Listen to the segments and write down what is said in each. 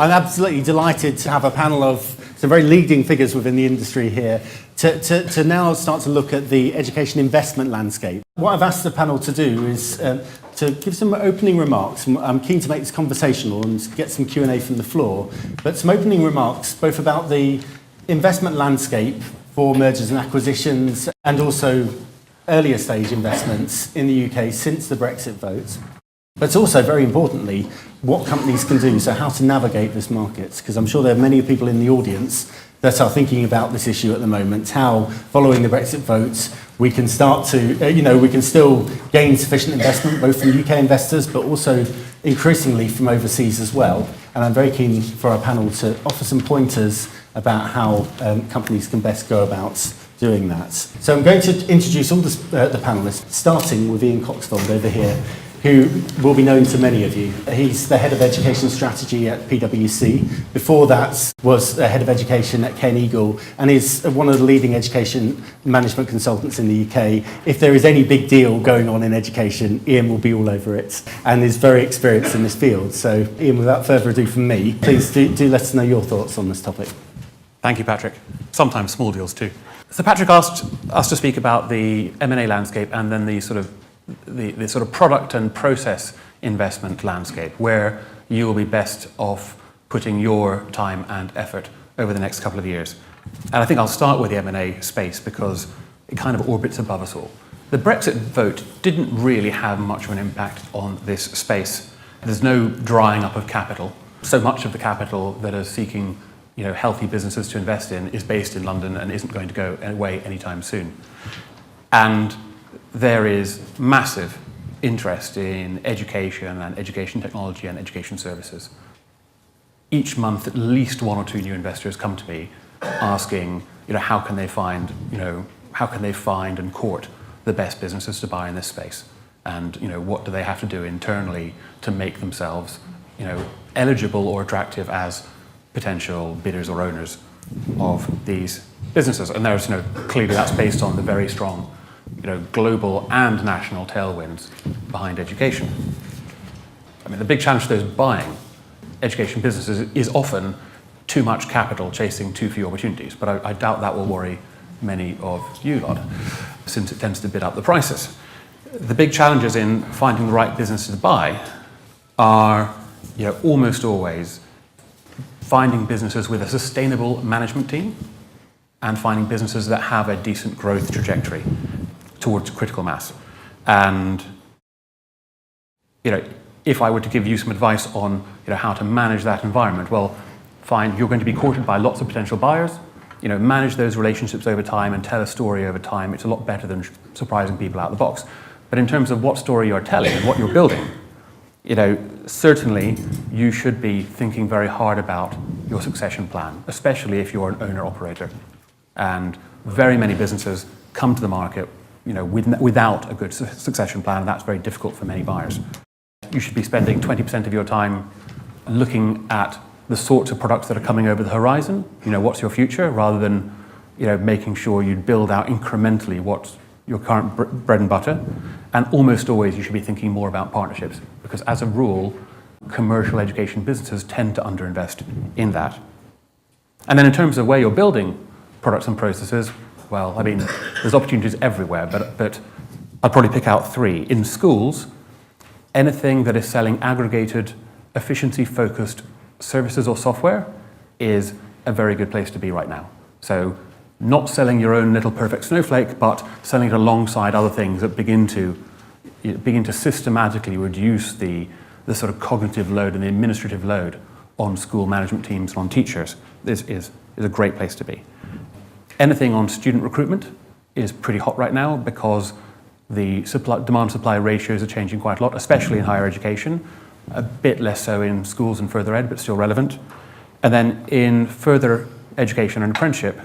I'm absolutely delighted to have a panel of some very leading figures within the industry here to now start to look at the education investment landscape. What I've asked the panel to do is to give some opening remarks. I'm keen to make this conversational and get some Q&A from the floor, but some opening remarks both about the investment landscape for mergers and acquisitions and also earlier stage investments in the UK since the Brexit vote. But also, very importantly, what companies can do, so how to navigate this market, because I'm sure there are many people in the audience that are thinking about this issue at the moment, how, following the Brexit vote, we can start to, we can still gain sufficient investment, both from UK investors, but also increasingly from overseas as well. And I'm very keen for our panel to offer some pointers about how companies can best go about doing that. So I'm going to introduce all the panellists, starting with Ian Koxvold over here, who will be known to many of you. He's the Head of Education Strategy at PwC. Before that was the Head of Education at Ken Eagle, and is one of the leading education management consultants in the UK. If there is any big deal going on in education, Ian will be all over it, and is very experienced in this field. So Ian, without further ado from me, please do let us know your thoughts on this topic. Thank you, Patrick. Sometimes small deals too. So Patrick asked us to speak about the M&A landscape and then the sort of product and process investment landscape, where you will be best off putting your time and effort over the next couple of years. And I think I'll start with the M&A space because it kind of orbits above us all. The Brexit vote didn't really have much of an impact on this space. There's no drying up of capital. So much of the capital that is seeking healthy businesses to invest in is based in London and isn't going to go away anytime soon. And there is massive interest in education and education technology and education services. Each month, at least one or two new investors come to me asking, how can they find and court the best businesses to buy in this space, and what do they have to do internally to make themselves, eligible or attractive as potential bidders or owners of these businesses. And there's, clearly that's based on the very strong global and national tailwinds behind education. I mean, the big challenge to those buying education businesses is often too much capital chasing too few opportunities, but I doubt that will worry many of you lot, since it tends to bid up the prices. The big challenges in finding the right businesses to buy are, almost always finding businesses with a sustainable management team and finding businesses that have a decent growth trajectory towards critical mass. And if I were to give you some advice on how to manage that environment, well, fine, you're going to be courted by lots of potential buyers. Manage those relationships over time and tell a story over time. It's a lot better than surprising people out of the box. But in terms of what story you're telling and what you're building, certainly you should be thinking very hard about your succession plan, especially if you're an owner-operator. And very many businesses come to the market without a good succession plan, and that's very difficult for many buyers. You should be spending 20% of your time looking at the sorts of products that are coming over the horizon, what's your future, rather than making sure you build out incrementally what's your current bread and butter. And almost always you should be thinking more about partnerships, because as a rule, commercial education businesses tend to underinvest in that. And then in terms of where you're building products and processes, well, I mean, there's opportunities everywhere, but I'll probably pick out three. In schools, anything that is selling aggregated, efficiency-focused services or software is a very good place to be right now. So not selling your own little perfect snowflake, but selling it alongside other things that begin to systematically reduce the sort of cognitive load and the administrative load on school management teams and on teachers is a great place to be. Anything on student recruitment is pretty hot right now because the demand-supply ratios are changing quite a lot, especially in higher education, a bit less so in schools and further ed, but still relevant. And then in further education and apprenticeship,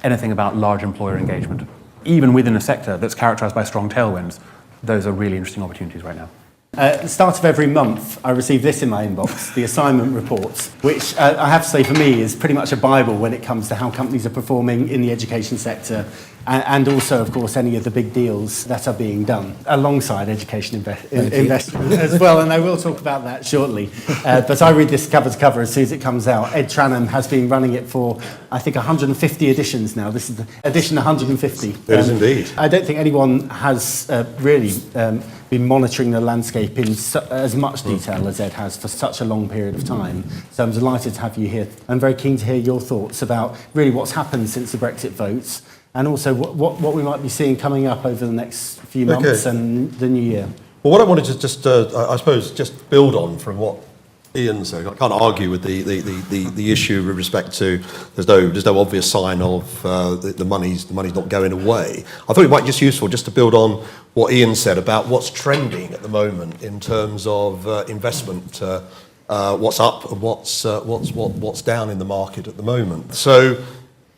anything about large employer engagement. Even within a sector that's characterized by strong tailwinds, those are really interesting opportunities right now. At the start of every month, I receive this in my inbox, the assignment reports, which I have to say for me is pretty much a Bible when it comes to how companies are performing in the education sector and also, of course, any of the big deals that are being done alongside education investment as well. And I will talk about that shortly. But I read this cover to cover as soon as it comes out. Ed Tranham has been running it for, I think, 150 editions now. This is the edition 150. It is indeed. I don't think anyone has really been monitoring the landscape in as much detail as Ed has for such a long period of time. So I'm delighted to have you here. I'm very keen to hear your thoughts about really what's happened since the Brexit votes, and also what we might be seeing coming up over the next few months and the new year. Well, what I wanted to just, I suppose, just build on from what Ian said. I can't argue with the issue with respect to there's no obvious sign of the money's not going away. I thought it might be just useful just to build on what Ian said about what's trending at the moment in terms of investment, what's up and what's down in the market at the moment. So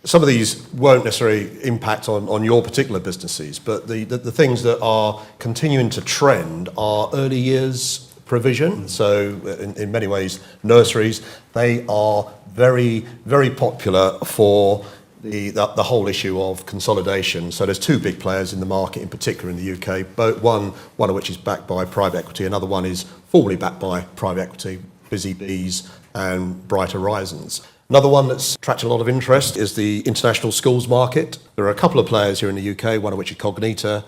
some of these won't necessarily impact on your particular businesses, but the things that are continuing to trend are early years provision. So in many ways, nurseries, they are very, very popular for the whole issue of consolidation. So there's two big players in the market, in particular in the UK, one of which is backed by private equity, another one is formally backed by private equity, Busy Bees and Bright Horizons. Another one that's attracted a lot of interest is the international schools market. There are a couple of players here in the UK, one of which is Cognita,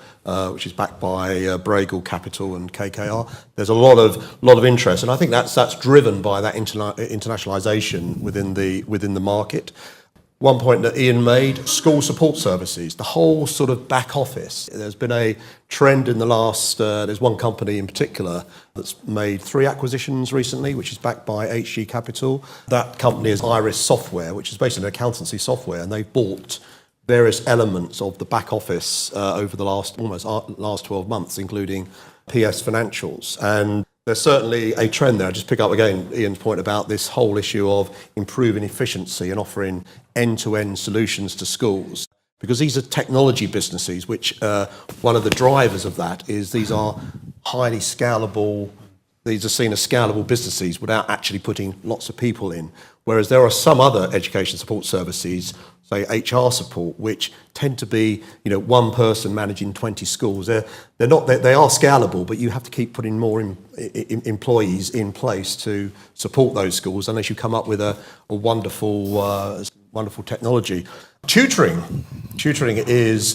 which is backed by Bragle Capital and KKR. There's a lot of interest, and I think that's driven by that internationalisation within the market. One point that Ian made, school support services, the whole sort of back office. There's been a trend in the last, there's one company in particular that's made 3 acquisitions recently, which is backed by HG Capital. That company is Iris Software, which is basically an accountancy software, and they've bought various elements of the back office over the last 12 months, including PS Financials. And there's certainly a trend there. I just pick up again Ian's point about this whole issue of improving efficiency and offering end-to-end solutions to schools. Because these are technology businesses, which one of the drivers of that is these are highly scalable, these are seen as scalable businesses without actually putting lots of people in. Whereas there are some other education support services, say HR support, which tend to be, one person managing 20 schools. They are scalable, but you have to keep putting more employees in place to support those schools unless you come up with a wonderful technology. Tutoring is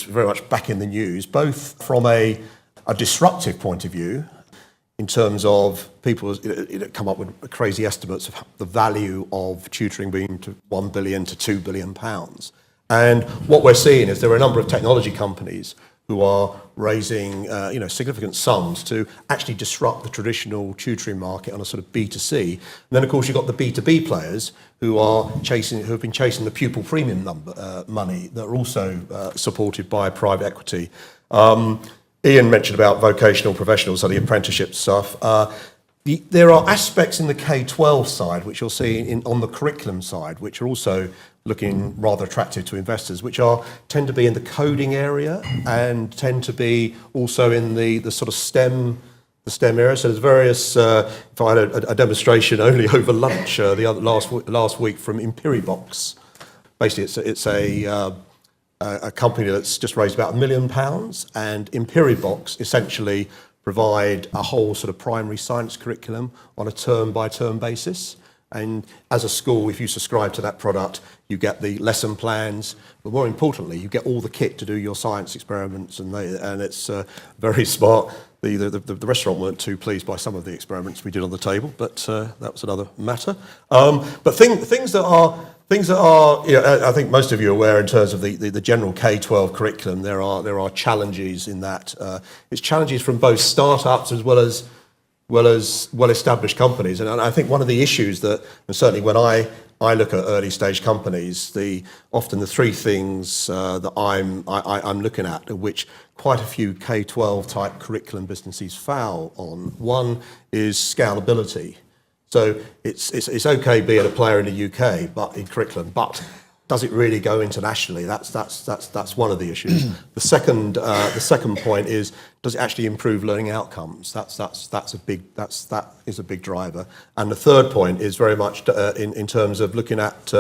very much back in the news, both from a disruptive point of view, in terms of people come up with crazy estimates of the value of tutoring being to £1 billion to £2 billion. And what we're seeing is there are a number of technology companies who are raising significant sums to actually disrupt the traditional tutoring market on a sort of B2C. And then, of course, you've got the B2B players who have been chasing the pupil premium money that are also supported by private equity. Ian mentioned about vocational professionals, so the apprenticeship stuff. There are aspects in the K-12 side, which you'll see on the curriculum side, which are also looking rather attractive to investors, which tend to be in the coding area and tend to be also in the sort of STEM area. So there's various. If I had a demonstration only over lunch last week from Imperibox. Basically, it's a company that's just raised about £1 million, and Imperibox essentially provide a whole sort of primary science curriculum on a term-by-term basis. And as a school, if you subscribe to that product, you get the lesson plans, but more importantly, you get all the kit to do your science experiments, and it's very smart. The restaurant weren't too pleased by some of the experiments we did on the table, but that was another matter. But things that are, I think most of you are aware in terms of the general K-12 curriculum, there are challenges in that. It's challenges from both startups as well as well-established companies. And I think one of the issues that, and certainly when I look at early-stage companies, often the 3 things that I'm looking at, which quite a few K-12 type curriculum businesses foul on. One is scalability. So it's okay being a player in the UK, but in curriculum, but does it really go internationally? That's one of the issues. The second point is, does it actually improve learning outcomes? That is a big driver. And the third point is very much in terms of looking at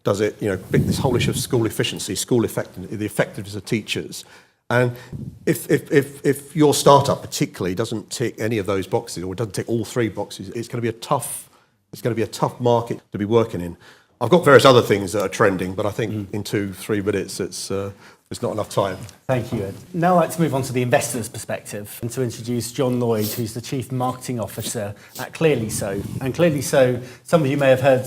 Does it, this whole issue of school efficiency, school effectiveness, the effectiveness of teachers? And if your startup particularly doesn't tick any of those boxes, or doesn't tick all three boxes, it's going to be a tough market to be working in. I've got various other things that are trending, but I think in 2-3 minutes it's not enough time. Thank you, Ed. Now I'd like to move on to the investor's perspective and to introduce John Lloyd, who's the Chief Marketing Officer at ClearlySo. And ClearlySo, some of you may have heard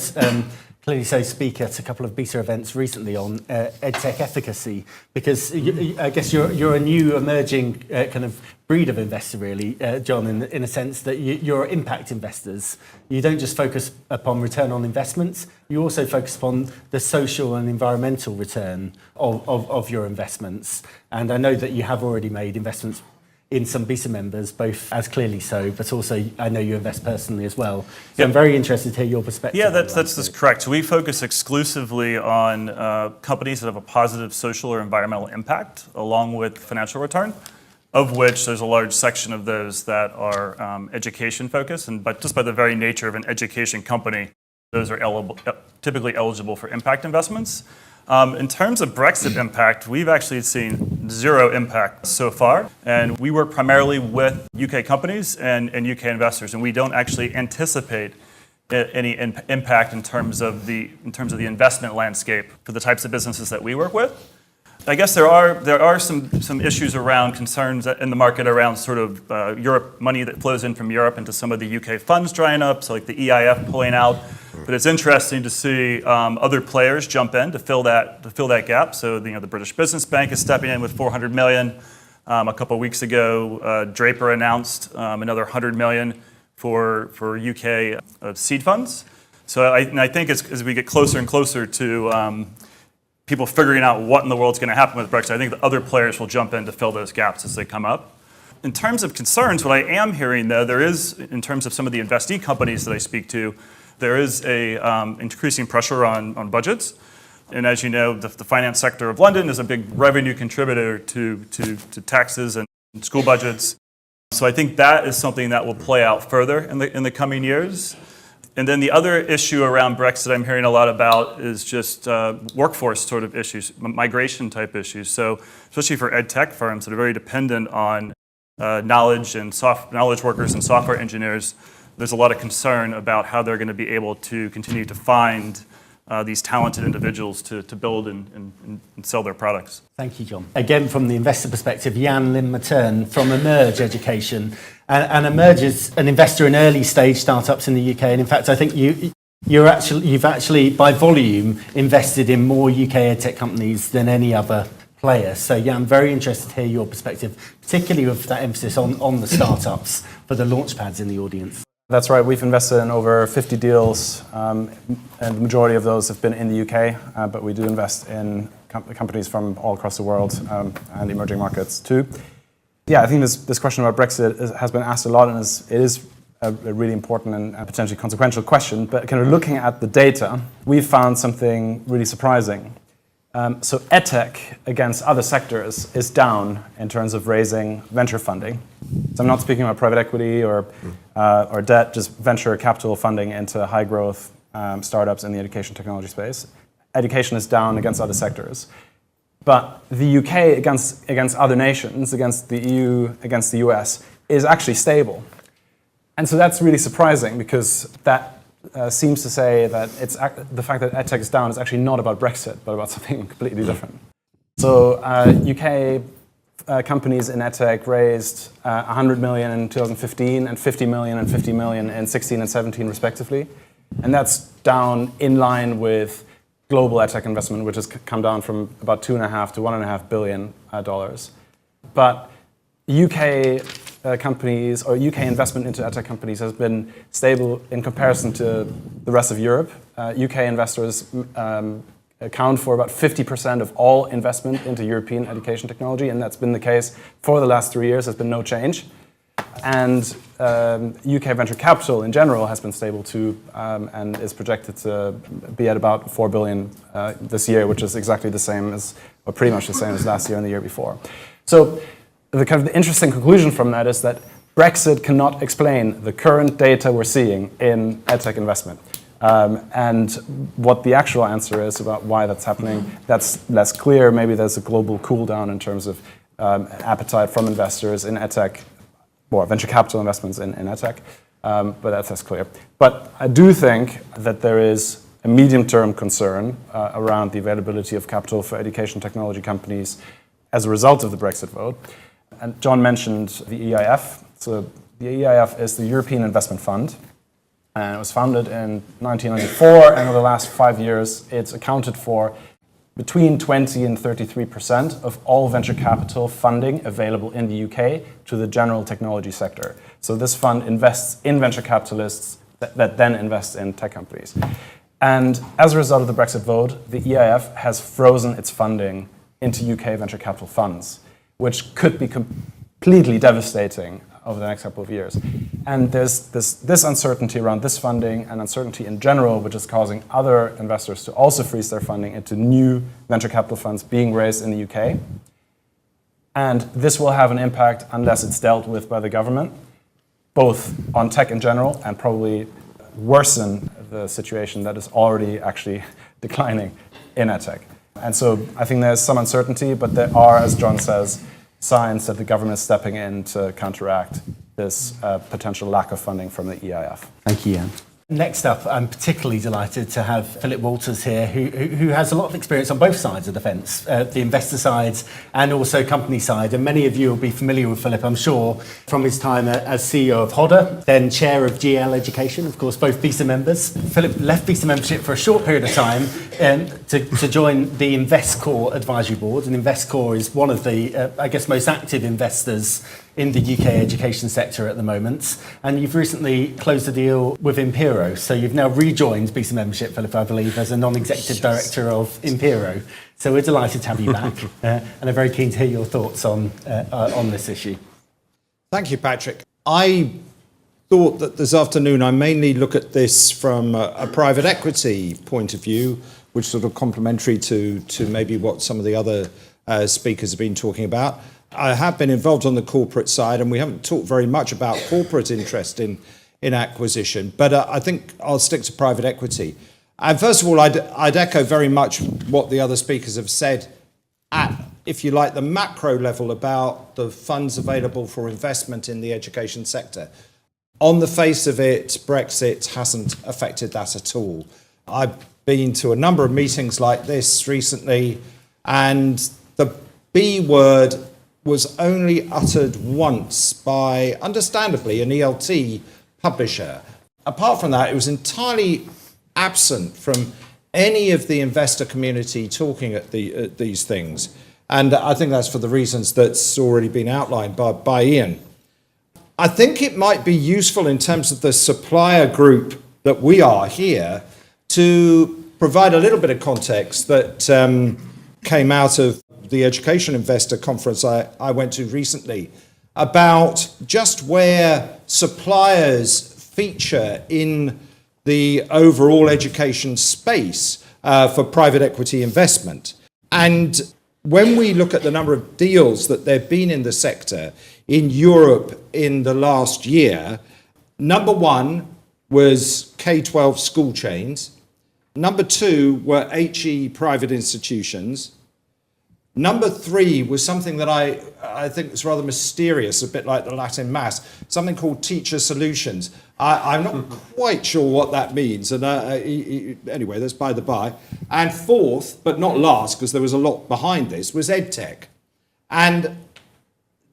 ClearlySo speak at a couple of BESA events recently on EdTech efficacy, because I guess you're a new emerging kind of breed of investor, really, John, in a sense that you're impact investors. You don't just focus upon return on investments, you also focus upon the social and environmental return of your investments. And I know that you have already made investments in some BESA members, both as ClearlySo, but also I know you invest personally as well. So I'm very interested to hear your perspective. Yeah, that's correct. So we focus exclusively on companies that have a positive social or environmental impact, along with financial return, of which there's a large section of those that are education focused. But just by the very nature of an education company, those are typically eligible for impact investments. In terms of Brexit impact, we've actually seen zero impact so far, and we work primarily with UK companies and UK investors, and we don't actually anticipate any impact in terms of the investment landscape for the types of businesses that we work with. I guess there are some issues around concerns in the market around sort of Europe money that flows in from Europe into some of the UK funds drying up, so like the EIF pulling out. But it's interesting to see other players jump in to fill that gap. So the British Business Bank is stepping in with 400 million. A couple of weeks ago, Draper announced another 100 million for UK seed funds. So I think as we get closer and closer to people figuring out what in the world's going to happen with Brexit, I think the other players will jump in to fill those gaps as they come up. In terms of concerns, what I am hearing, though, there is, in terms of some of the investee companies that I speak to, there is a increasing pressure on budgets. And as you know, the finance sector of London is a big revenue contributor to taxes and school budgets. So I think that is something that will play out further in the coming years. And then the other issue around Brexit I'm hearing a lot about is just workforce sort of issues, migration type issues. So especially for ed tech firms that are very dependent on knowledge workers and software engineers, there's a lot of concern about how they're going to be able to continue to find these talented individuals to build and sell their products. Thank you, John. Again, from the investor perspective, Lynn-Matern from Emerge Education. And Emerge is an investor in early stage startups in the UK. And in fact, I think you've actually, by volume, invested in more UK edtech companies than any other player. So yeah, I'm very interested to hear your perspective, particularly with that emphasis on the startups for the launchpads in the audience. That's right. We've invested in over 50 deals, and the majority of those have been in the UK, but we do invest in companies from all across the world and emerging markets too. Yeah, I think this question about Brexit has been asked a lot, and it is a really important and potentially consequential question. But kind of looking at the data, we've found something really surprising. So edtech against other sectors is down in terms of raising venture funding. So I'm not speaking about private equity or debt, just venture capital funding into high growth startups in the education technology space. Education is down against other sectors. But the UK against other nations, against the EU, against the US, is actually stable. And so that's really surprising, because that seems to say that the fact that edtech is down is actually not about Brexit, but about something completely different. So UK companies in edtech raised 100 million in 2015 and 50 million and 50 million in 16 and 17 respectively. And that's down in line with global edtech investment, which has come down from about $2.5 to $1.5 billion dollars. But UK companies or UK investment into edtech companies has been stable in comparison to the rest of Europe. UK investors account for about 50% of all investment into European education technology, and that's been the case for the last 3 years. There's been no change. And UK venture capital in general has been stable too, and is projected to be at about 4 billion this year, which is exactly the same as, or pretty much the same as last year and the year before. So the interesting conclusion from that is that Brexit cannot explain the current data we're seeing in edtech investment. And what the actual answer is about why that's happening, that's less clear. Maybe there's a global cool down in terms of appetite from investors in edtech, or venture capital investments in edtech, but that's less clear. But I do think that there is a medium-term concern around the availability of capital for education technology companies as a result of the Brexit vote. And John mentioned the EIF. So the EIF is the European Investment Fund, and it was founded in 1994, and over the last 5 years, it's accounted for between 20 and 33% of all venture capital funding available in the UK to the general technology sector. So this fund invests in venture capitalists that then invest in tech companies. And as a result of the Brexit vote, the EIF has frozen its funding into UK venture capital funds, which could be completely devastating over the next couple of years. And there's this uncertainty around this funding and uncertainty in general, which is causing other investors to also freeze their funding into new venture capital funds being raised in the UK. And this will have an impact unless it's dealt with by the government, both on tech in general and probably worsen the situation that is already actually declining in edtech. And so I think there's some uncertainty, but there are, as John says, signs that the government is stepping in to counteract this potential lack of funding from the EIF. Thank you, Jan. Next up, I'm particularly delighted to have Philip Walters here, who has a lot of experience on both sides of the fence, the investor side and also company side. And many of you will be familiar with Philip, I'm sure, from his time as CEO of Hodder, then chair of GL Education, of course, both BESA members. Philip left BESA membership for a short period of time to join the InvestCore Advisory Board. And InvestCore is one of the, I guess, most active investors in the UK education sector at the moment. And you've recently closed a deal with Impero. So you've now rejoined BESA membership, Philip, I believe, as a non-executive director of Impero. So we're delighted to have you back and are very keen to hear your thoughts on this issue. Thank you, Patrick. I thought that this afternoon I mainly look at this from a private equity point of view, which is sort of complementary to maybe what some of the other speakers have been talking about. I have been involved on the corporate side, and we haven't talked very much about corporate interest in acquisition, but I think I'll stick to private equity. And first of all, I'd echo very much what the other speakers have said at, if you like, the macro level about the funds available for investment in the education sector. On the face of it, Brexit hasn't affected that at all. I've been to a number of meetings like this recently, and the B word was only uttered once by, understandably, an ELT publisher. Apart from that, it was entirely absent from any of the investor community talking at these things. And I think that's for the reasons that's already been outlined by Ian. I think it might be useful in terms of the supplier group that we are here to provide a little bit of context that came out of the Education Investor Conference I went to recently about just where suppliers feature in the overall education space for private equity investment. And when we look at the number of deals that there have been in the sector in Europe in the last year, number one was K-12 school chains. Number two were HE private institutions. Number three was something that I think was rather mysterious, a bit like the Latin Mass, something called Teacher Solutions. I'm not quite sure what that means. And anyway, that's by the by. And fourth, but not last, because there was a lot behind this, was EdTech. And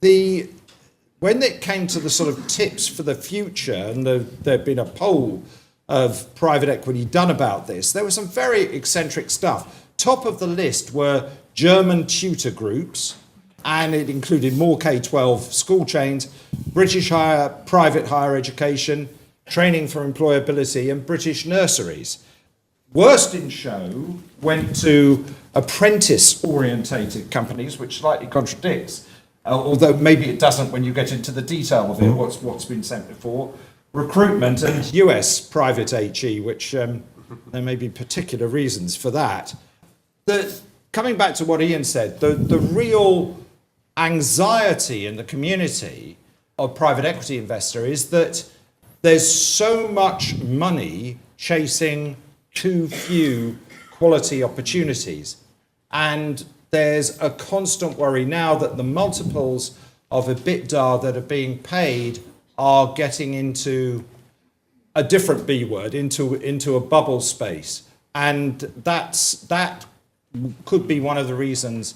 when it came to the sort of tips for the future, and there'd been a poll of private equity done about this, there was some very eccentric stuff. Top of the list were German tutor groups, and it included more K-12 school chains, British private higher education, training for employability, and British nurseries. Worst in show went to apprentice-orientated companies, which slightly contradicts, although maybe it doesn't when you get into the detail of it, what's been sent before. Recruitment and US private HE, which there may be particular reasons for that. Coming back to what Ian said, the real anxiety in the community of private equity investor is that there's so much money chasing too few quality opportunities. And there's a constant worry now that the multiples of EBITDA that are being paid are getting into a different B word, into a bubble space. And that could be one of the reasons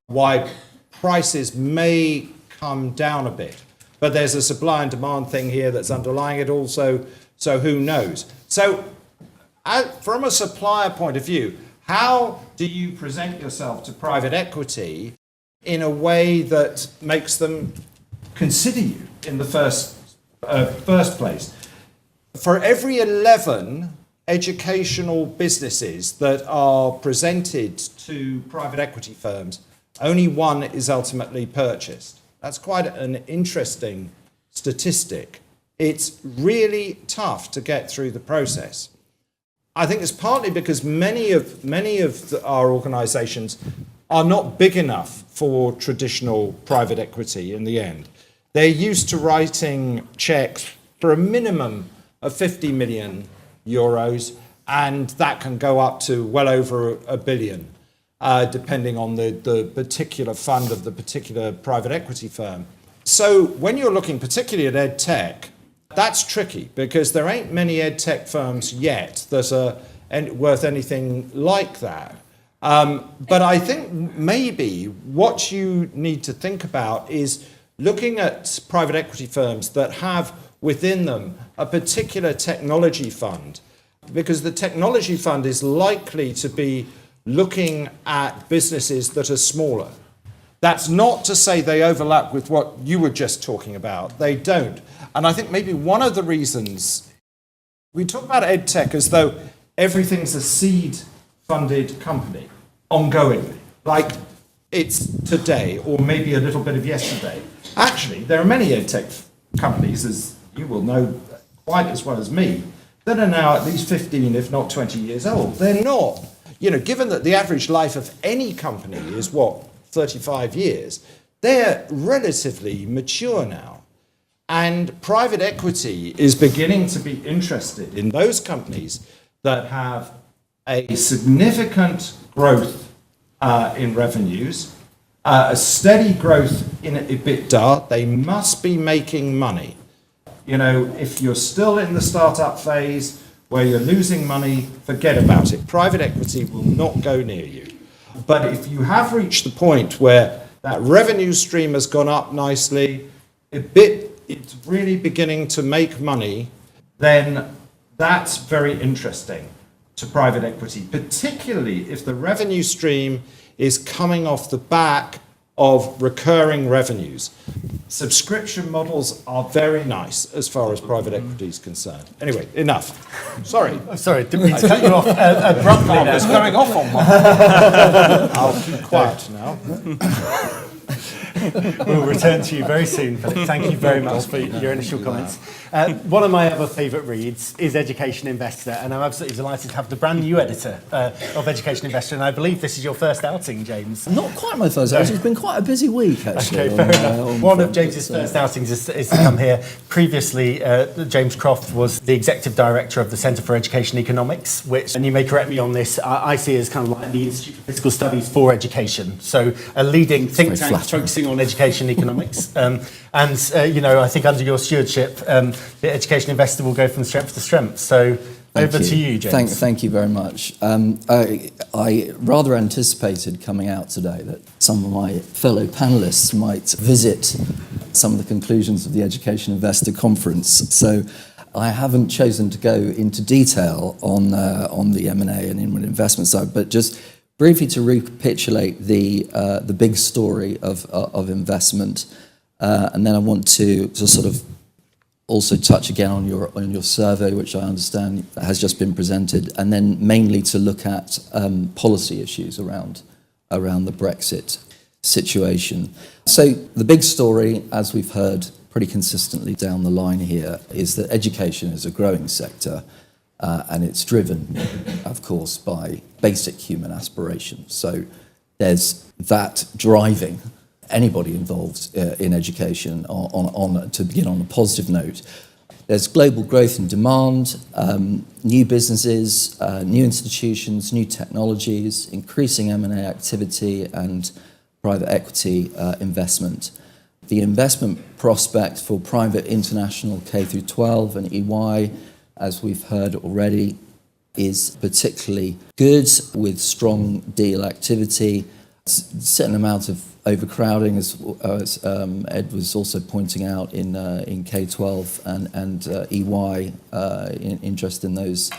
why prices may come down a bit. But there's a supply and demand thing here that's underlying it also, so who knows? So from a supplier point of view, how do you present yourself to private equity in a way that makes them consider you in the first place? For every 11 educational businesses that are presented to private equity firms, only one is ultimately purchased. That's quite an interesting statistic. It's really tough to get through the process. I think it's partly because many of our organisations are not big enough for traditional private equity in the end. They're used to writing cheques for a minimum of 50 million euros, and that can go up to well over a billion, depending on the particular fund of the particular private equity firm. So when you're looking particularly at ed tech, that's tricky because there ain't many ed tech firms yet that are worth anything like that. But I think maybe what you need to think about is looking at private equity firms that have within them a particular technology fund, because the technology fund is likely to be looking at businesses that are smaller. That's not to say they overlap with what you were just talking about. They don't. And I think maybe one of the reasons we talk about EdTech as though everything's a seed-funded company ongoingly, like it's today or maybe a little bit of yesterday. Actually, there are many EdTech companies, as you will know quite as well as me, that are now at least 15, if not 20 years old. They're not, given that the average life of any company is 35 years, they're relatively mature now. And private equity is beginning to be interested in those companies that have a significant growth in revenues, a steady growth in EBITDA. They must be making money. If you're still in the startup phase where you're losing money, forget about it. Private equity will not go near you. But if you have reached the point where that revenue stream has gone up nicely, it's really beginning to make money, then that's very interesting to private equity, particularly if the revenue stream is coming off the back of recurring revenues. Subscription models are very nice as far as private equity is concerned. Anyway, enough. Sorry. Sorry, didn't mean to cut you off abruptly. I was going off on one. I'll keep quiet now. We'll return to you very soon, Philip. Thank you very much for your initial comments. One of my other favourite reads is Education Investor, and I'm absolutely delighted to have the brand new editor of Education Investor, and I believe this is your first outing, James. Not quite my first outing. It's been quite a busy week, actually. Okay, fair enough. One of James's first outings is to come here. Previously, James Croft was the Executive Director of the Centre for Education Economics, which, and you may correct me on this, I see as kind of like the Institute for Fiscal Studies for Education. So a leading think tank focusing on education economics. I think under your stewardship, the Education Investor will go from strength to strength. So over to you, James. Thank you very much. I rather anticipated coming out today that some of my fellow panellists might visit some of the conclusions of the Education Investor Conference. So I haven't chosen to go into detail on the M&A and inward investment side, but just briefly to recapitulate the big story of investment, and then I want to sort of also touch again on your survey, which I understand has just been presented, and then mainly to look at policy issues around the Brexit situation. So the big story, as we've heard pretty consistently down the line here, is that education is a growing sector, and it's driven, of course, by basic human aspirations. So there's that driving anybody involved in education to begin on a positive note. There's global growth in demand, new businesses, new institutions, new technologies, increasing M&A activity and private equity investment. The investment prospect for private international K through 12 and EY, as we've heard already, is particularly good with strong deal activity, certain amount of overcrowding, as Ed was also pointing out in K12 and EY, interest in those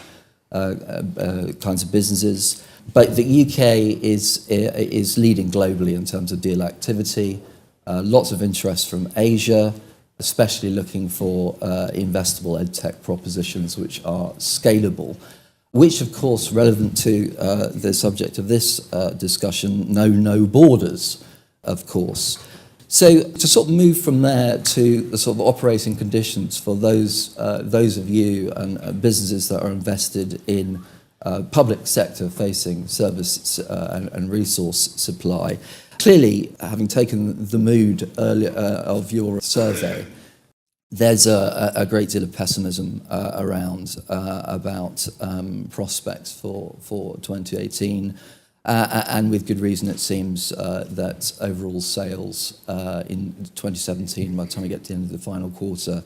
kinds of businesses. But the UK is leading globally in terms of deal activity. Lots of interest from Asia, especially looking for investable edtech propositions which are scalable, which of course, relevant to the subject of this discussion, know no borders, of course. So to sort of move from there to the sort of operating conditions for those of you and businesses that are invested in public sector facing service and resource supply. Clearly, having taken the mood earlier of your survey, there's a great deal of pessimism around about prospects for 2018, and with good reason. It seems that overall sales in 2017, by the time we get to the end of the final quarter,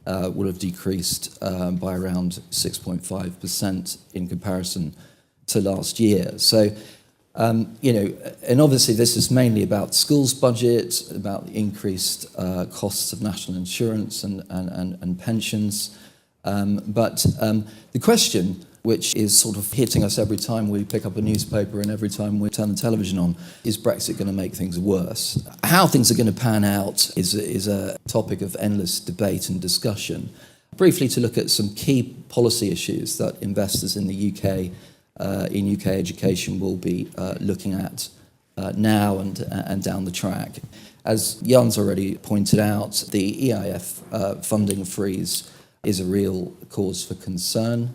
will have decreased by around 6.5% in comparison to last year. So, and obviously this is mainly about schools' budget, about the increased costs of national insurance and pensions. But the question, which is sort of hitting us every time we pick up a newspaper and every time we turn the television on, is Brexit going to make things worse? How things are going to pan out is a topic of endless debate and discussion. Briefly, to look at some key policy issues that investors in the UK, in UK education, will be looking at now and down the track. As Jan's already pointed out, the EIF funding freeze is a real cause for concern.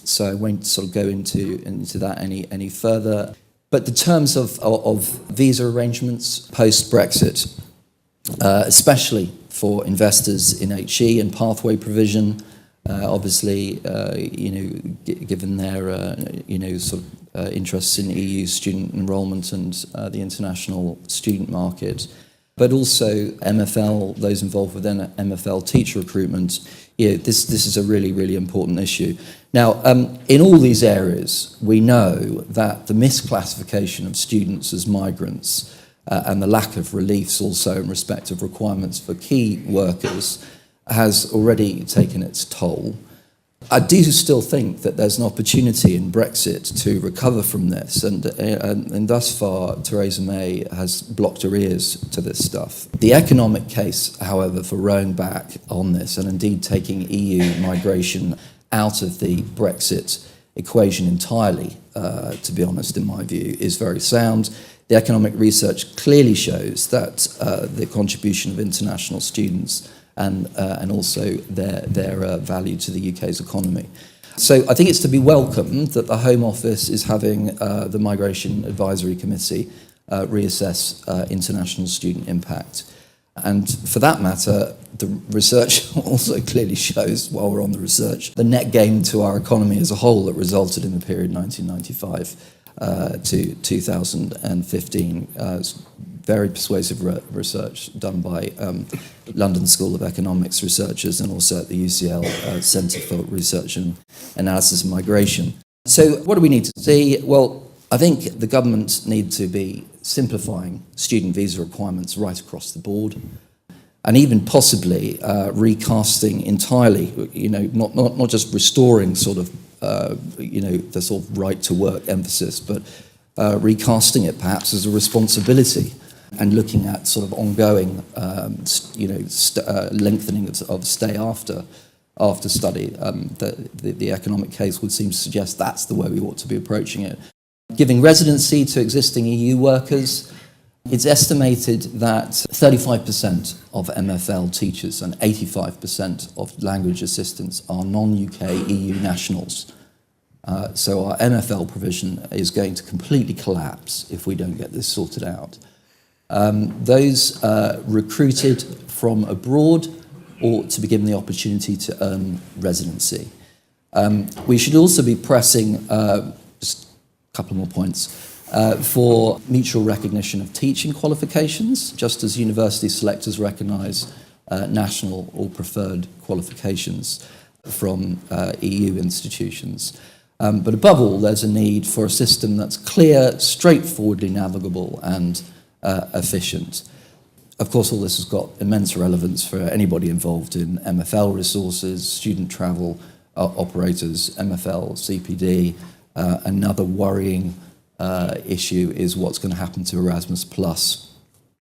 So I won't sort of go into that any further. But the terms of visa arrangements post-Brexit, especially for investors in HE and pathway provision, obviously, given their, interests in EU student enrolment and the international student market, but also MFL, those involved within MFL teacher recruitment, this is a really, really important issue. Now, in all these areas, we know that the misclassification of students as migrants and the lack of reliefs also in respect of requirements for key workers has already taken its toll. I do still think that there's an opportunity in Brexit to recover from this, and thus far Theresa May has blocked her ears to this stuff. The economic case, however, for rowing back on this, and indeed taking EU migration out of the Brexit equation entirely, to be honest, in my view, is very sound. The economic research clearly shows that the contribution of international students and also their value to the UK's economy. So I think it's to be welcomed that the Home Office is having the Migration Advisory Committee reassess international student impact. And for that matter, the research also clearly shows, while we're on the research, the net gain to our economy as a whole that resulted in the period 1995 to 2015. Very persuasive research done by London School of Economics researchers and also at the UCL Centre for Research and Analysis of Migration. So what do we need to see? Well, I think the government need to be simplifying student visa requirements right across the board, and even possibly recasting entirely, not just restoring sort of, the sort of right to work emphasis, but recasting it perhaps as a responsibility and looking at sort of ongoing, lengthening of stay after study. The economic case would seem to suggest that's the way we ought to be approaching it. Giving residency to existing EU workers, it's estimated that 35% of MFL teachers and 85% of language assistants are non-UK EU nationals. So our MFL provision is going to completely collapse if we don't get this sorted out. Those recruited from abroad or to be given the opportunity to earn residency. We should also be pressing, just a couple more points, for mutual recognition of teaching qualifications, just as university selectors recognise national or preferred qualifications from EU institutions. But above all, there's a need for a system that's clear, straightforwardly navigable and efficient. Of course, all this has got immense relevance for anybody involved in MFL resources, student travel operators, MFL, CPD. Another worrying issue is what's going to happen to Erasmus Plus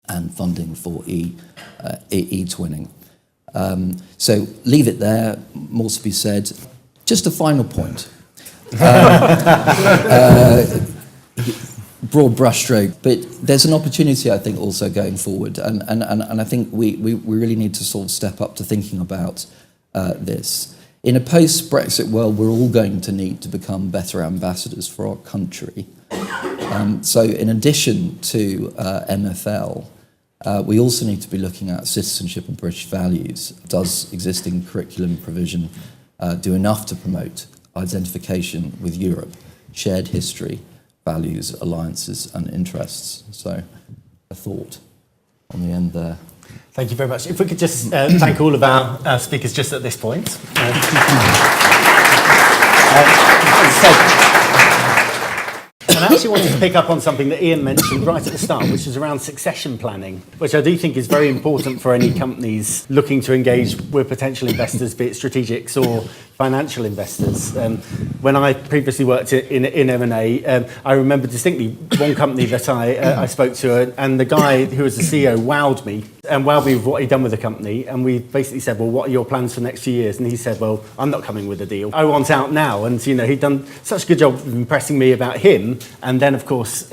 and funding for e-twinning. So leave it there, more to be said. Just a final point. Broad brushstroke, but there's an opportunity, I think, also going forward, and I think we really need to sort of step up to thinking about this. In a post-Brexit world, we're all going to need to become better ambassadors for our country. So in addition to MFL, we also need to be looking at citizenship and British values. Does existing curriculum provision do enough to promote identification with Europe, shared history, values, alliances and interests? So a thought on the end there. Thank you very much. If we could just thank all of our speakers just at this point. And I actually wanted to pick up on something that Ian mentioned right at the start, which is around succession planning, which I do think is very important for any companies looking to engage with potential investors, be it strategics or financial investors. When I previously worked in M&A, I remember distinctly one company that I spoke to, and the guy who was the CEO wowed me with what he'd done with the company. And we basically said, well, what are your plans for the next few years? And he said, well, I'm not coming with a deal. I want out now. And, he'd done such a good job of impressing me about him. And then, of course,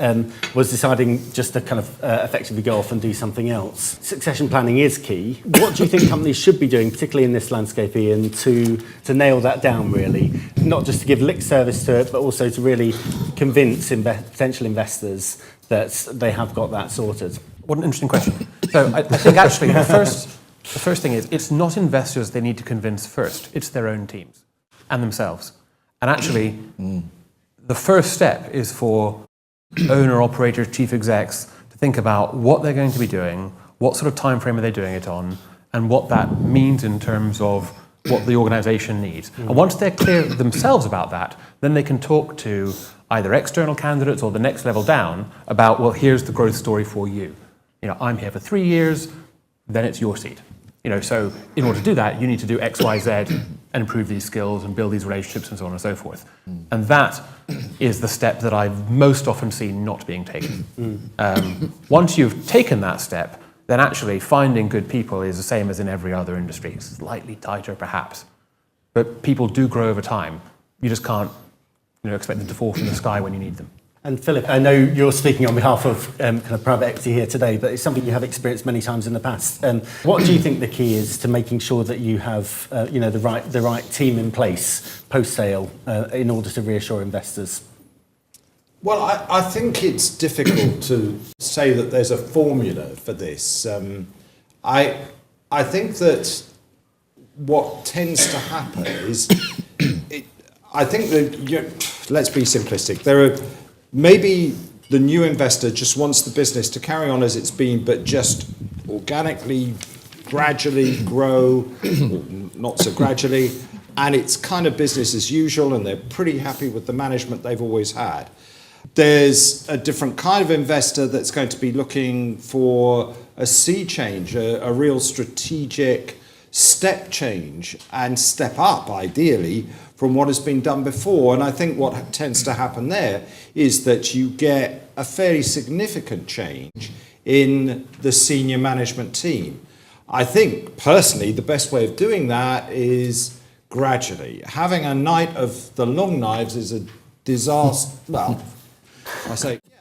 was deciding just to kind of effectively go off and do something else. Succession planning is key. What do you think companies should be doing, particularly in this landscape, Ian, to nail that down, really? Not just to give lip service to it, but also to really convince potential investors that they have got that sorted. What an interesting question. So I think actually the first thing is it's not investors they need to convince first. It's their own teams and themselves. And actually, the first step is for owner, operators, chief execs to think about what they're going to be doing, what sort of time frame are they doing it on, and what that means in terms of what the organisation needs. And once they're clear themselves about that, then they can talk to either external candidates or the next level down about, well, here's the growth story for you. I'm here for 3 years, then it's your seat. So in order to do that, you need to do X, Y, Z and improve these skills and build these relationships and so on and so forth. And that is the step that I've most often seen not being taken. Once you've taken that step, then actually finding good people is the same as in every other industry. It's slightly tighter, perhaps. But people do grow over time. You just can't expect them to fall from the sky when you need them. And Philip, I know you're speaking on behalf of kind of private equity here today, but it's something you have experienced many times in the past. What do you think the key is to making sure that you have the right team in place post-sale in order to reassure investors? Well, I think it's difficult to say that there's a formula for this. I think that what tends to happen is, I think that, let's be simplistic, there are maybe the new investor just wants the business to carry on as it's been, but just organically, gradually grow, or not so gradually, and it's kind of business as usual, and they're pretty happy with the management they've always had. There's a different kind of investor that's going to be looking for a sea change, a real strategic step change and step up, ideally, from what has been done before. And I think what tends to happen there is that you get a fairly significant change in the senior management team. I think, personally, the best way of doing that is gradually. Having a night of the long knives is a disaster. Well,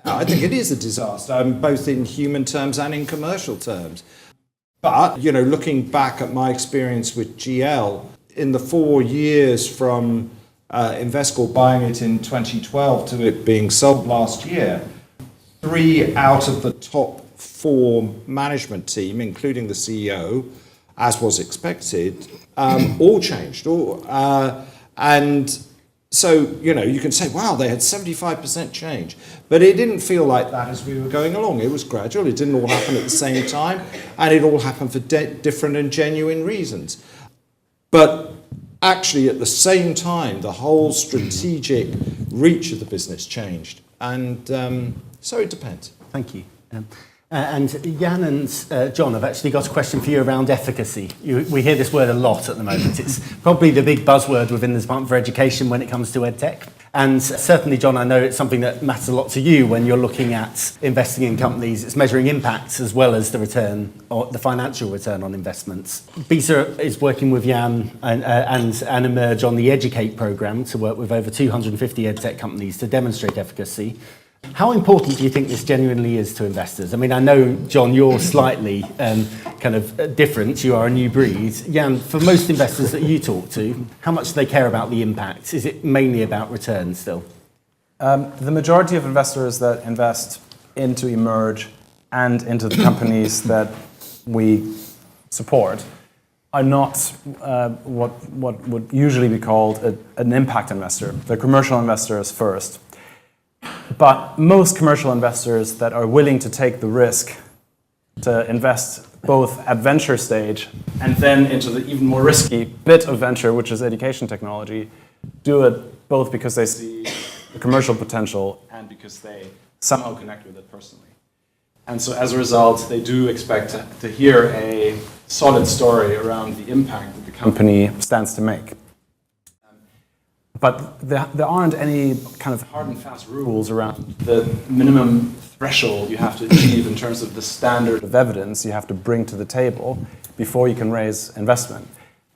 I think it is a disaster, both in human terms and in commercial terms. But, looking back at my experience with GL, in the 4 years from Investcorp buying it in 2012 to it being sold last year, 3 out of the top 4 management team, including the CEO, as was expected, all changed. And so, you can say, wow, they had 75% change. But it didn't feel like that as we were going along. It was gradual. It didn't all happen at the same time. And it all happened for different and genuine reasons. But actually, at the same time, the whole strategic reach of the business changed. And so it depends. Thank you. And Jan and John have actually got a question for you around efficacy. We hear this word a lot at the moment. It's probably the big buzzword within the Department for Education when it comes to EdTech. And certainly, John, I know it's something that matters a lot to you when you're looking at investing in companies. It's measuring impacts as well as the return, or the financial return on investments. BESA is working with Jan and Emerge on the Educate programme to work with over 250 EdTech companies to demonstrate efficacy. How important do you think this genuinely is to investors? I mean, I know, John, you're slightly kind of different. You are a new breed. Jan, for most investors that you talk to, how much do they care about the impact? Is it mainly about return still? The majority of investors that invest into Emerge and into the companies that we support are not what would usually be called an impact investor. They're commercial investors first. But most commercial investors that are willing to take the risk to invest both at venture stage and then into the even more risky bit of venture, which is education technology, do it both because they see the commercial potential and because they somehow connect with it personally. And so as a result, they do expect to hear a solid story around the impact that the company stands to make. But there aren't any kind of hard and fast rules around the minimum threshold you have to achieve in terms of the standard of evidence you have to bring to the table before you can raise investment.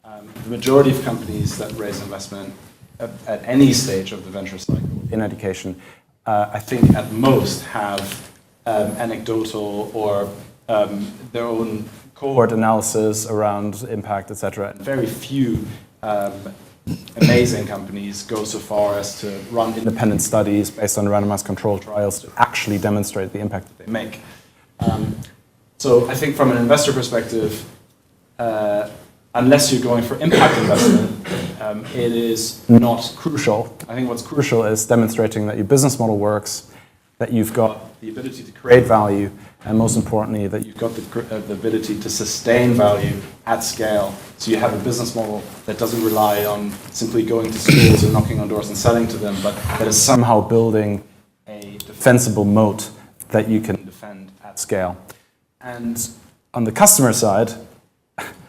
The majority of companies that raise investment at any stage of the venture cycle in education, I think at most have anecdotal or their own cohort analysis around impact, etc. And very few amazing companies go so far as to run independent studies based on randomized controlled trials to actually demonstrate the impact that they make. So I think from an investor perspective, unless you're going for impact investment, it is not crucial. I think what's crucial is demonstrating that your business model works, that you've got the ability to create value, and most importantly, that you've got the ability to sustain value at scale. So you have a business model that doesn't rely on simply going to schools and knocking on doors and selling to them, but that is somehow building a defensible moat that you can defend at scale. And on the customer side,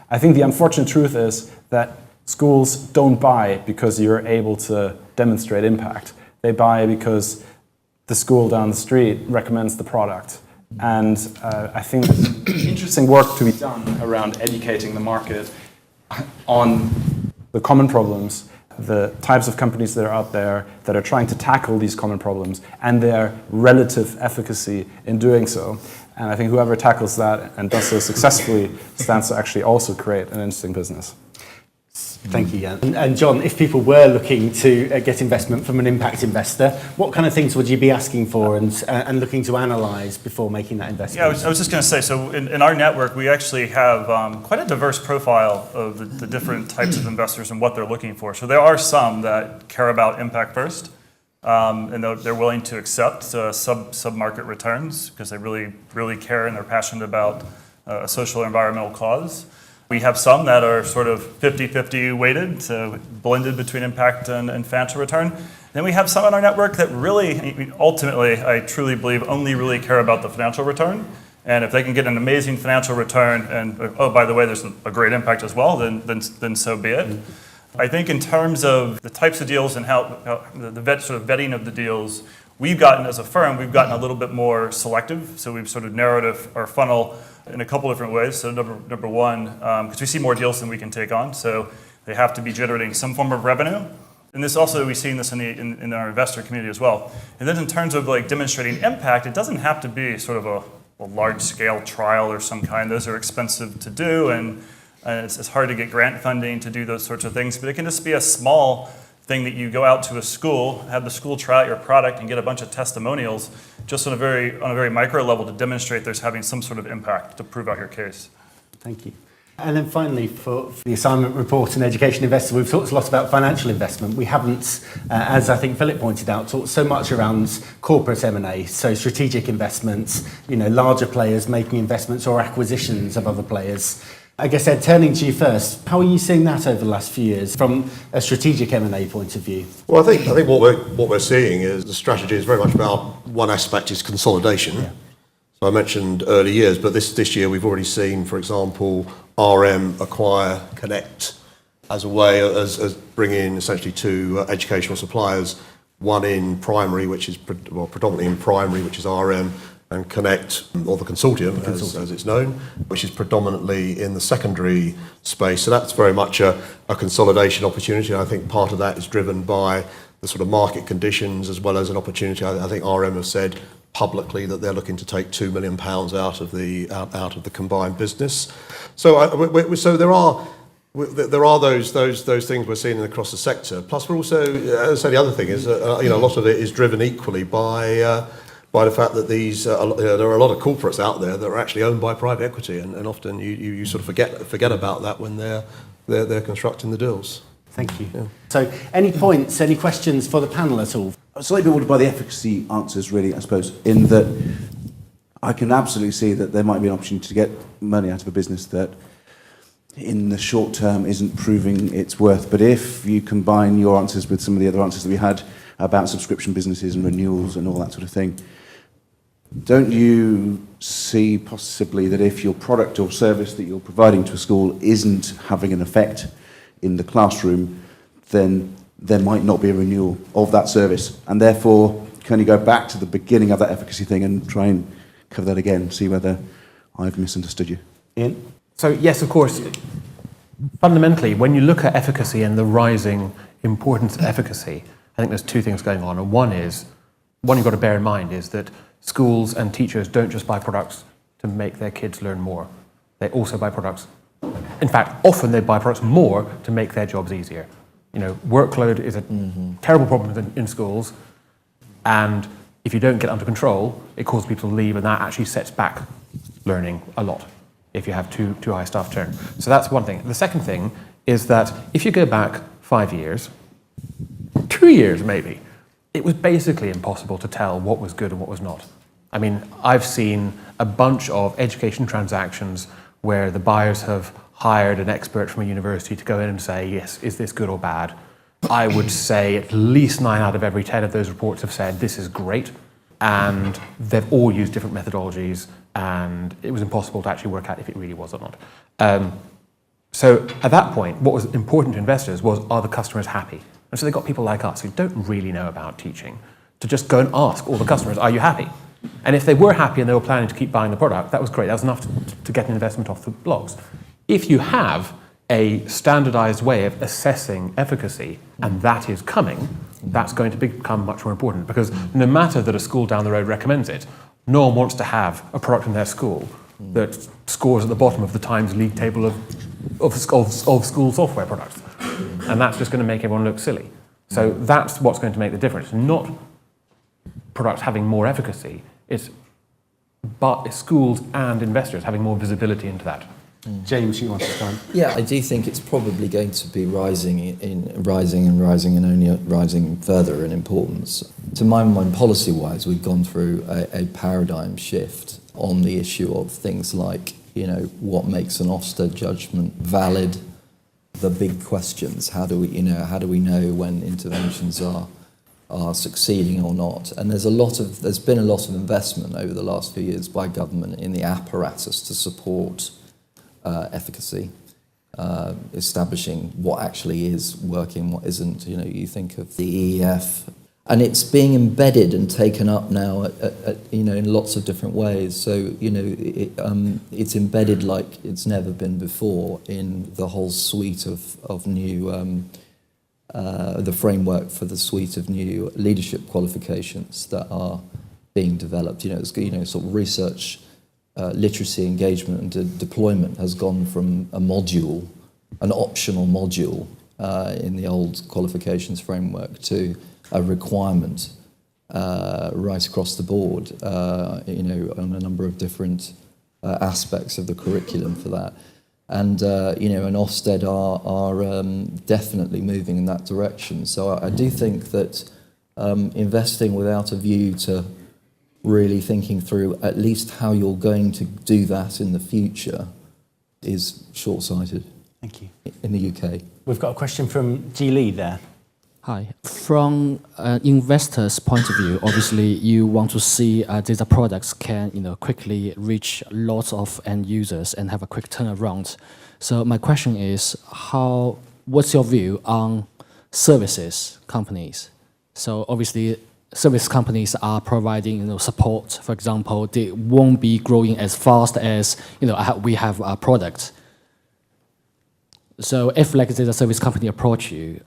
I think the unfortunate truth is that schools don't buy because you're able to demonstrate impact. They buy because the school down the street recommends the product. And I think there's interesting work to be done around educating the market on the common problems, the types of companies that are out there that are trying to tackle these common problems, and their relative efficacy in doing so. And I think whoever tackles that and does so successfully stands to actually also create an interesting business. Thank you, Jan. And John, if people were looking to get investment from an impact investor, what kind of things would you be asking for and looking to analyse before making that investment? Yeah, I was just going to say, so in our network, we actually have quite a diverse profile of the different types of investors and what they're looking for. So there are some that care about impact first, and they're willing to accept sub-market returns because they really care and they're passionate about a social or environmental cause. We have some that are sort of 50-50 weighted, so blended between impact and financial return. Then we have some in our network that really, ultimately, I truly believe, only really care about the financial return. And if they can get an amazing financial return, and oh, by the way, there's a great impact as well, then so be it. I think in terms of the types of deals and how the sort of vetting of the deals, we've gotten, as a firm, we've gotten a little bit more selective. So we've sort of narrowed our funnel in a couple different ways. So number one, because we see more deals than we can take on, so they have to be generating some form of revenue. And this also, we've seen this in our investor community as well. And then in terms of like demonstrating impact, it doesn't have to be sort of a large-scale trial or some kind. Those are expensive to do, and it's hard to get grant funding to do those sorts of things. But it can just be a small thing that you go out to a school, have the school try out your product, and get a bunch of testimonials just on a very micro level to demonstrate there's having some sort of impact to prove out your case. Thank you. And then finally, for the assignment report and education investor, we've talked a lot about financial investment. We haven't, as I think Philip pointed out, talked so much around corporate M&A, so strategic investments, larger players making investments or acquisitions of other players. I guess, Ed, turning to you first, how are you seeing that over the last few years from a strategic M&A point of view? Well, I think what we're seeing is the strategy is very much about one aspect is consolidation. Yeah. So I mentioned early years, but this year we've already seen, for example, RM acquire Connect as a way as bringing essentially two educational suppliers, one in primary, which is predominantly in primary, which is RM, and Connect, or the consortium, as it's known, which is predominantly in the secondary space. So that's very much a consolidation opportunity. And I think part of that is driven by the sort of market conditions as well as an opportunity. I think RM have said publicly that they're looking to take £2 million out of the combined business. So there are those things we're seeing across the sector. Plus, we're also, as I say, the other thing is a lot of it is driven equally by the fact that there are a lot of corporates out there that are actually owned by private equity, and often you sort of forget about that when they're constructing the deals. Thank you. Yeah. So, any points, any questions for the panel at all? I was slightly bewildered by the efficacy answers, really, I suppose, in that I can absolutely see that there might be an opportunity to get money out of a business that in the short term isn't proving its worth. But if you combine your answers with some of the other answers that we had about subscription businesses and renewals and all that sort of thing, don't you see possibly that if your product or service that you're providing to a school isn't having an effect in the classroom, then there might not be a renewal of that service? And therefore, can you go back to the beginning of that efficacy thing and try and cover that again, see whether I've misunderstood you? Ian? So yes, of course, fundamentally, when you look at efficacy and the rising importance of efficacy, I think there's two things going on. And one you've got to bear in mind is that schools and teachers don't just buy products to make their kids learn more. They also buy products. In fact, often they buy products more to make their jobs easier. Workload is a terrible problem in schools, and if you don't get under control, it causes people to leave, and that actually sets back learning a lot if you have too high staff turn. So that's one thing. The second thing is that if you go back 5 years, 2 years maybe, it was basically impossible to tell what was good and what was not. I mean, I've seen a bunch of education transactions where the buyers have hired an expert from a university to go in and say, yes, is this good or bad? I would say at least 9 out of every 10 of those reports have said this is great, and they've all used different methodologies, and it was impossible to actually work out if it really was or not. So at that point, what was important to investors was, are the customers happy? And so they got people like us who don't really know about teaching to just go and ask all the customers, are you happy? And if they were happy and they were planning to keep buying the product, that was great. That was enough to get an investment off the blogs. If you have a standardized way of assessing efficacy, and that is coming, that's going to become much more important, because no matter that a school down the road recommends it, no one wants to have a product in their school that scores at the bottom of the Times League table of school software products. And that's just going to make everyone look silly. So that's what's going to make the difference. Not products having more efficacy, it's schools and investors having more visibility into that. James, you want to start? Yeah, I do think it's probably going to be rising and only rising further in importance. To my mind, policy-wise, we've gone through a paradigm shift on the issue of things like, what makes an Ofsted judgment valid, the big questions. How do we know when interventions are succeeding or not? And there's been a lot of investment over the last few years by government in the apparatus to support efficacy, establishing what actually is working, what isn't. You think of the EEF, and it's being embedded and taken up now in lots of different ways. So it's embedded like it's never been before in the whole suite of new the framework for the suite of new leadership qualifications that are being developed. Sort of research. Literacy engagement and deployment has gone from an optional module in the old qualifications framework to a requirement right across the board, on a number of different aspects of the curriculum for that. And and Ofsted are definitely moving in that direction. So I do think that investing without a view to really thinking through at least how you're going to do that in the future is short-sighted. Thank you. In the UK. We've got a question from G. Lee there. Hi. From an investor's point of view, obviously you want to see data products can quickly reach lots of end users and have a quick turnaround. So my question is, what's your view on services companies? So obviously service companies are providing support. For example, they won't be growing as fast as we have a product. So if like there's a service company approach you,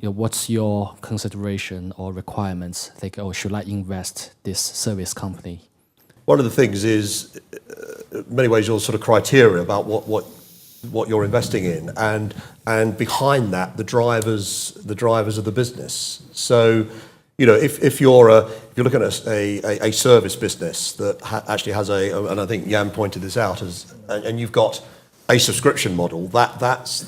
what's your consideration or requirements? Like, should I invest this service company? One of the things is, in many ways, your sort of criteria about what you're investing in, and behind that, the drivers of the business. So, if you're looking at a service business that actually has and I think Jan pointed this out, and you've got a subscription model, that's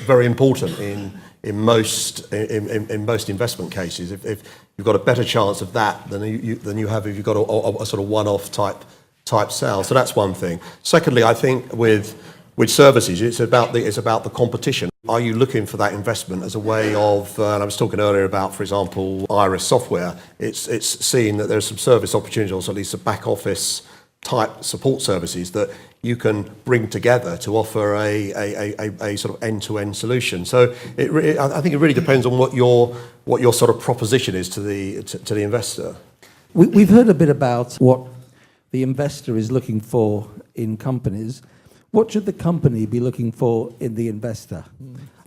very important in most investment cases. If you've got a better chance of that than you have if you've got a sort of one-off type sale. So that's one thing. Secondly, I think with services, it's about the competition. Are you looking for that investment as a way of? And I was talking earlier about, for example, Iris software. It's seeing that there's some service opportunities, or at least a back office type support services that you can bring together to offer a sort of end-to-end solution. So I think it really depends on what your sort of proposition is to the investor. We've heard a bit about what the investor is looking for in companies. What should the company be looking for in the investor?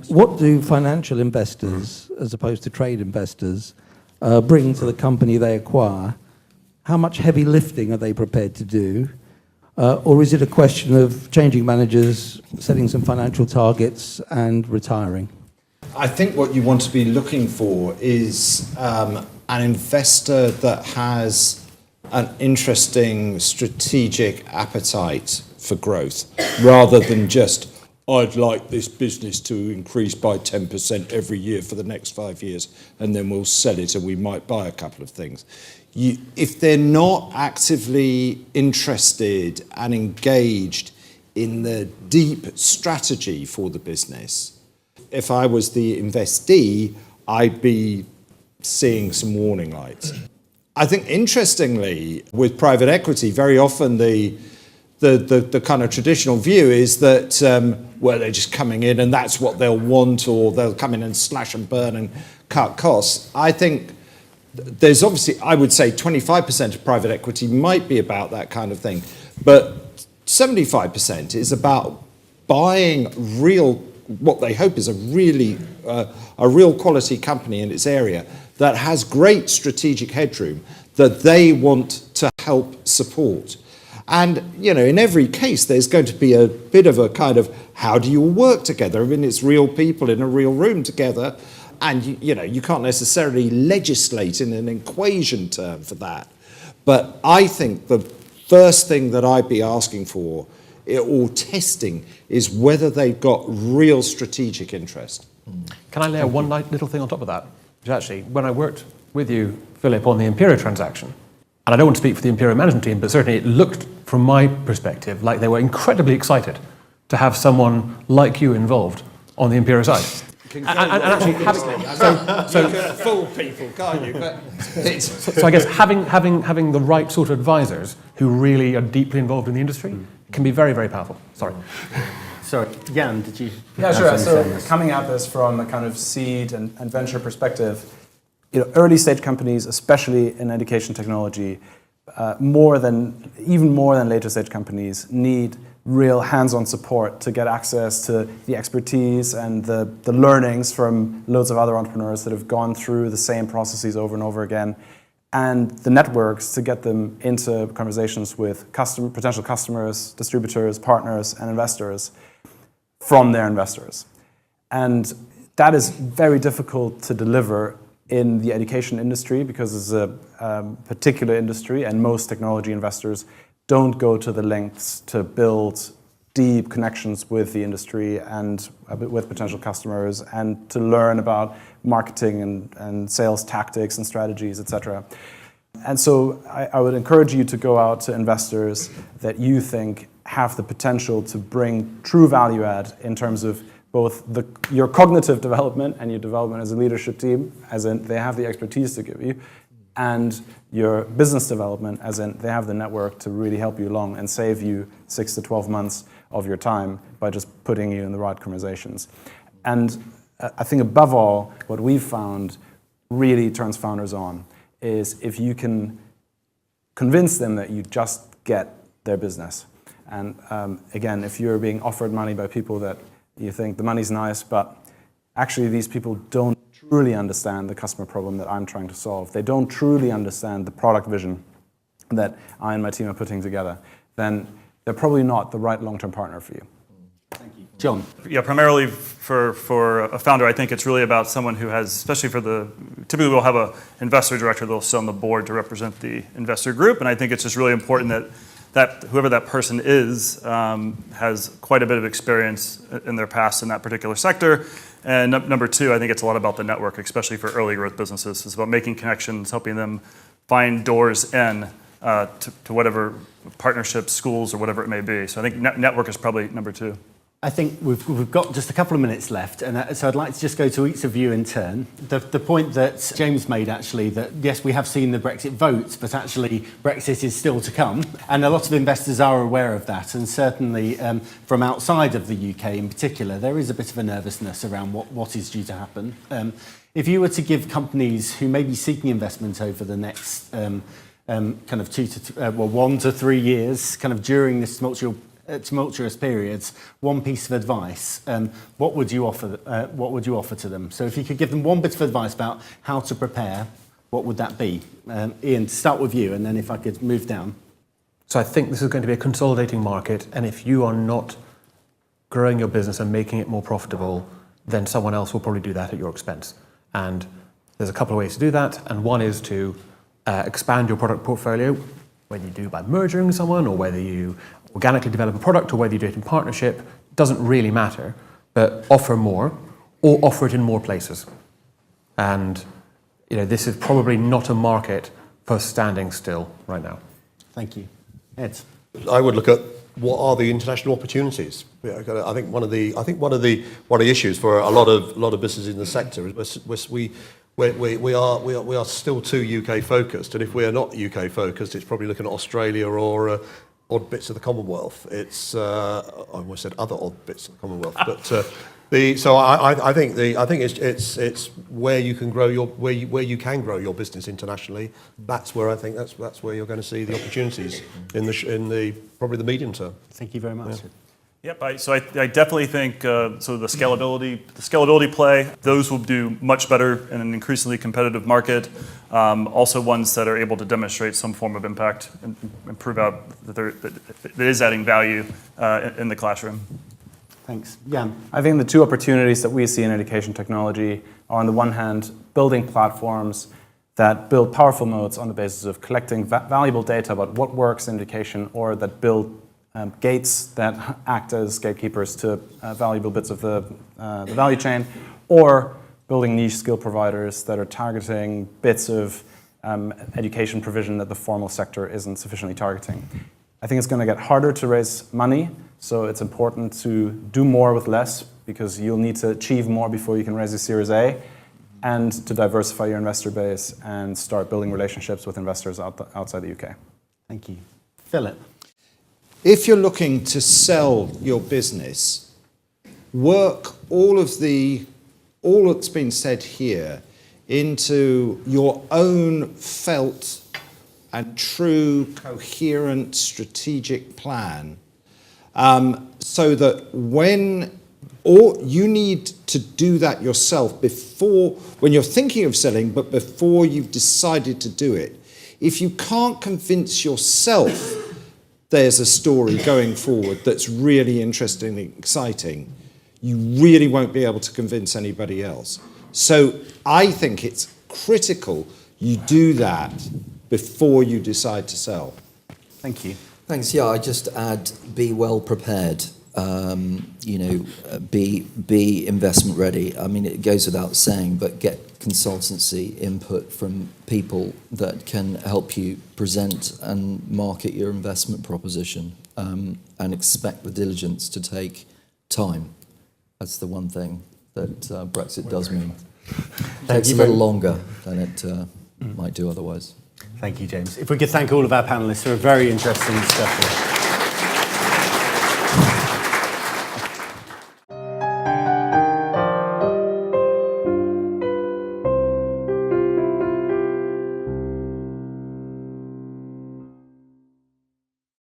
What do financial investors, as opposed to trade investors, bring to the company they acquire? How much heavy lifting are they prepared to do? Or is it a question of changing managers, setting some financial targets and retiring? I think what you want to be looking for is an investor that has an interesting strategic appetite for growth, rather than just, I'd like this business to increase by 10% every year for the next 5 years, and then we'll sell it and we might buy a couple of things. If they're not actively interested and engaged in the deep strategy for the business, if I was the investee, I'd be seeing some warning lights. I think, interestingly, with private equity, very often the kind of traditional view is that, they're just coming in and that's what they'll want, or they'll come in and slash and burn and cut costs. I think there's obviously, I would say 25% of private equity might be about that kind of thing, but 75% is about buying what they hope is a real quality company in its area that has great strategic headroom that they want to help support. And, in every case, there's going to be a bit of a kind of, how do you all work together? I mean, it's real people in a real room together. And, you can't necessarily legislate in an equation term for that. But I think the first thing that I'd be asking for, or testing, is whether they've got real strategic interest. Can I layer one little thing on top of that? Which actually, when I worked with you, Philip, on the Imperial transaction, and I don't want to speak for the Imperial management team, but certainly it looked, from my perspective, like they were incredibly excited to have someone like you involved on the Imperial side. And actually, you can fool people, can't you? So I guess having the right sort of advisors who really are deeply involved in the industry can be very, very powerful. Sorry. Sorry, Jan, did you? Yeah, sure. So coming at this from a kind of seed and venture perspective, early stage companies, especially in education technology, even more than later stage companies, need real hands-on support to get access to the expertise and the learnings from loads of other entrepreneurs that have gone through the same processes over and over again, and the networks to get them into conversations with potential customers, distributors, partners, and investors from their investors. And that is very difficult to deliver in the education industry because it's a particular industry, and most technology investors don't go to the lengths to build deep connections with the industry and with potential customers, and to learn about marketing and sales tactics and strategies, etc. And so I would encourage you to go out to investors that you think have the potential to bring true value add in terms of both your cognitive development and your development as a leadership team, as in they have the expertise to give you, and your business development, as in they have the network to really help you along and save you 6 to 12 months of your time by just putting you in the right conversations. And I think above all, what we've found really turns founders on is if you can convince them that you just get their business. And again, if you're being offered money by people that you think the money's nice, but actually these people don't truly understand the customer problem that I'm trying to solve, they don't truly understand the product vision that I and my team are putting together, then they're probably not the right long-term partner for you. Thank you. John? Yeah, primarily for a founder, I think it's really about someone who has, especially typically we'll have an investor director that'll sit on the board to represent the investor group, and I think it's just really important that whoever that person is has quite a bit of experience in their past in that particular sector. And number two, I think it's a lot about the network, especially for early growth businesses. It's about making connections, helping them find doors in to whatever partnerships, schools, or whatever it may be. So I think network is probably number two. I think we've got just a couple of minutes left, and so I'd like to just go to each of you in turn. The point that James made, actually, that yes, we have seen the Brexit votes, but actually Brexit is still to come, and a lot of investors are aware of that, and certainly from outside of the UK in particular, there is a bit of a nervousness around what is due to happen. If you were to give companies who may be seeking investment over the next kind of 1 to 3 years, kind of during this tumultuous periods, one piece of advice, what would you offer? What would you offer to them? So if you could give them one bit of advice about how to prepare, what would that be? Ian, to start with you, and then if I could move down. So I think this is going to be a consolidating market, and if you are not growing your business and making it more profitable, then someone else will probably do that at your expense. And there's a couple of ways to do that, and one is to expand your product portfolio, whether you do by merging someone or whether you organically develop a product or whether you do it in partnership, doesn't really matter, but offer more or offer it in more places. And this is probably not a market for standing still right now. Thank you. Ed? I would look at what are the international opportunities. I think one of the issues for a lot of businesses in the sector is we are still too UK focused, and if we are not UK focused, it's probably looking at Australia or odd bits of the Commonwealth. It's I almost said other odd bits of the Commonwealth, but I think it's where you can grow where you can grow your business internationally. That's where I think that's where you're going to see the opportunities in the probably the medium term. Thank you very much. Yeah. Yep, so I definitely think the scalability play, those will do much better in an increasingly competitive market. Also ones that are able to demonstrate some form of impact and prove out that it is adding value in the classroom. Thanks. Jan? I think the two opportunities that we see in education technology are, on the one hand, building platforms that build powerful moats on the basis of collecting valuable data about what works in education, or that build gates that act as gatekeepers to valuable bits of the value chain, or building niche skill providers that are targeting bits of education provision that the formal sector isn't sufficiently targeting. I think it's going to get harder to raise money, so it's important to do more with less, because you'll need to achieve more before you can raise a Series A, and to diversify your investor base and start building relationships with investors outside the UK. Thank you. Philip? If you're looking to sell your business, work all that's been said here into your own felt and true, coherent, strategic plan, so that you need to do that yourself when you're thinking of selling, but before you've decided to do it. If you can't convince yourself there's a story going forward that's really interesting and exciting, you really won't be able to convince anybody else. So I think it's critical you do that before you decide to sell. Thank you. Thanks. Yeah, I just add, be well prepared. Be investment ready. I mean, it goes without saying, but get consultancy input from people that can help you present and market your investment proposition, and expect the diligence to take time. That's the one thing that Brexit does mean. It takes a little longer than it might do otherwise. Thank you, James. If we could thank all of our panellists for a very interesting discussion.